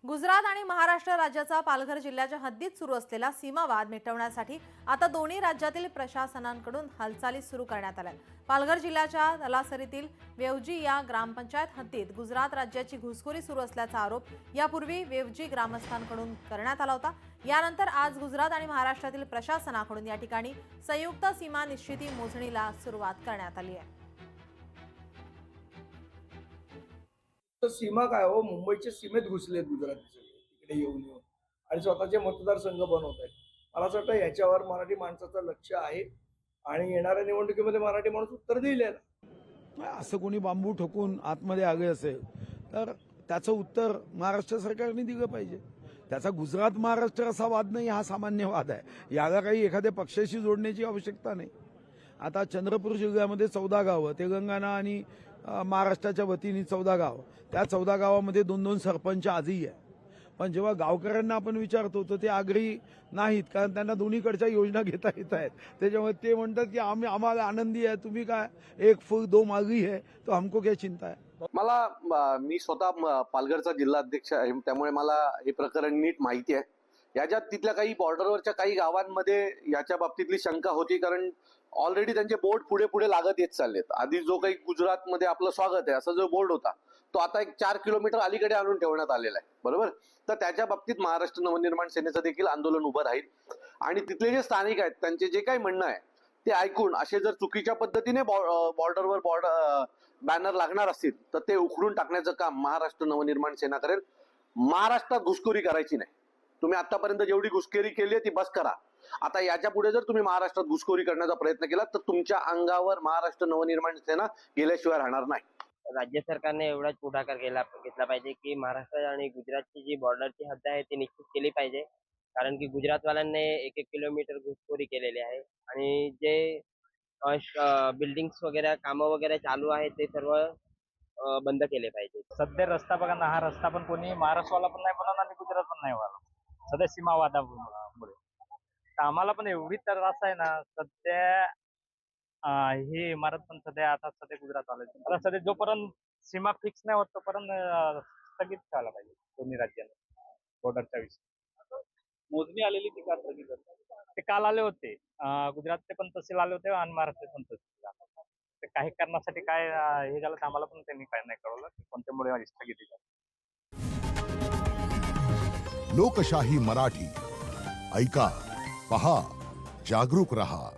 गुजरात आणि महाराष्ट्र राज्याचा पालघर जिल्ह्याच्या हद्दीत सुरू असलेला सीमावाद मिटवण्यासाठी आता दोन्ही राज्यातील प्रशासनांकडून हालचाली सुरू करण्यात आल्या। पालघर जिल्ह्याच्या तलासरीतील वेवजी या ग्रामपंचायत हद्दीत गुजरात राज्याची घुसखोरी सुरू असल्याचा आरोप यापूर्वी वेवजी ग्रामस्थांकडून करण्यात आला होता। यानंतर आज गुजरात आणि महाराष्ट्रातील प्रशासनाकडून या ठिकाणी संयुक्त सीमा निश्चिती मोजणीला सुरुवात करण्यात आली आहे। तर सीमा काय हो, मुंबईच्या सीमेत घुसलेत गुजराती सगळे तिकडे येऊन आणि स्वतःचे मतदारसंघ बनवत आहेत। मला असं वाटतं याच्यावर मराठी माणसाचं लक्ष आहे आणि येणाऱ्या निवडणुकीमध्ये मराठी माणूस उत्तर देईल याला। असं कोणी बांबू ठोकून आतमध्ये आगे असेल तर त्याचं उत्तर महाराष्ट्र सरकारने दिलं पाहिजे। त्याचा गुजरात महाराष्ट्र असा वाद नाही, हा सामान्य वाद आहे। याला काही एखाद्या पक्षाशी जोडण्याची आवश्यकता नाही। आता चंद्रपूर जिल्ह्यामध्ये 14 गावं, तेलंगणा आणि महाराष्ट्राच्या वतीने 14 गाव, त्या 14 गावामध्ये 2-2 सरपंच आजही आहे। पण जेव्हा गावकऱ्यांना आपण विचारतो तर ते आग्रही नाहीत, कारण त्यांना दोन्हीकडच्या योजना घेता येत आहेत। त्याच्यामुळे ते म्हणतात की आम्हाला आनंदी आहे, तुम्ही काय एक फूल दो माली है तो हमको क्या चिंता है। मी स्वतः पालघरचा जिल्हा अध्यक्ष आहे, त्यामुळे मला हे प्रकरण नीट माहिती आहे। याच्यात तिथल्या काही बॉर्डरवरच्या काही गावांमध्ये याच्या बाबतीतली शंका होती, कारण ऑलरेडी त्यांचे बोर्ड पुढे पुढे लागत येत चाललेत। आधी जो काही गुजरातमध्ये आपलं स्वागत आहे असा जो बोर्ड होता तो आता एक 4 किलोमीटर अलीकडे आणून ठेवण्यात आलेला आहे, बरोबर। तर त्याच्या बाबतीत महाराष्ट्र नवनिर्माण सेनेचं देखील आंदोलन उभं राहील आणि तिथले जे स्थानिक आहेत त्यांचे जे काही म्हणणं आहे ते ऐकून असे जर चुकीच्या पद्धतीने बॉर्डरवर बॅनर लागणार असतील तर ते उखडून टाकण्याचं काम महाराष्ट्र नवनिर्माण सेना करेल। महाराष्ट्रात घुसखोरी करायची नाही। तुम्ही आतापर्यंत जेवढी घुसखोरी केली आहे ती बस करा। आता याच्या पुढे जर तुम्ही महाराष्ट्रात घुसखोरी करण्याचा प्रयत्न केला तर तुमच्या अंगावर महाराष्ट्र नवनिर्माण सेना गेल्याशिवाय राहणार नाही। राज्य सरकारने एवढाच पुढाकार घेतला पाहिजे की महाराष्ट्र आणि गुजरातची जी बॉर्डरची हद्द आहे ती निश्चित केली पाहिजे, कारण की गुजरातवाल्यांनी 1-1 किलोमीटर घुसखोरी केलेली आहे आणि जे बिल्डिंग्स वगैरे कामं वगैरे चालू आहेत ते सर्व बंद केले पाहिजे। सध्या रस्ता बघा ना, हा रस्ता पण कोणी महाराष्ट्रवाला पण नाही बनवणार आणि गुजरात पण नाही बनवणार सध्या सीमावादामुळे। तर आम्हाला पण एवढी त्रास आहे ना सध्या। ही इमारत पण सध्या गुजरात आले, आता सध्या जोपर्यंत सीमा फिक्स नाही होत तोपर्यंत स्थगित ठेवायला पाहिजे दोन्ही राज्यांना बॉर्डरच्या विषयी। मोजणी आलेली ती का स्थगित? ते काल आले होते, गुजरातचे पण तहसील आले होते आणि महाराष्ट्राचे पण तहसील आले होते। ते काही कारणासाठी काय हे झालं तर आम्हाला पण त्यांनी काय नाही कळवलं की कोणत्यामुळे स्थगिती झाली। लोकशाही मराठी ऐका, पहा, जागरूक रहा।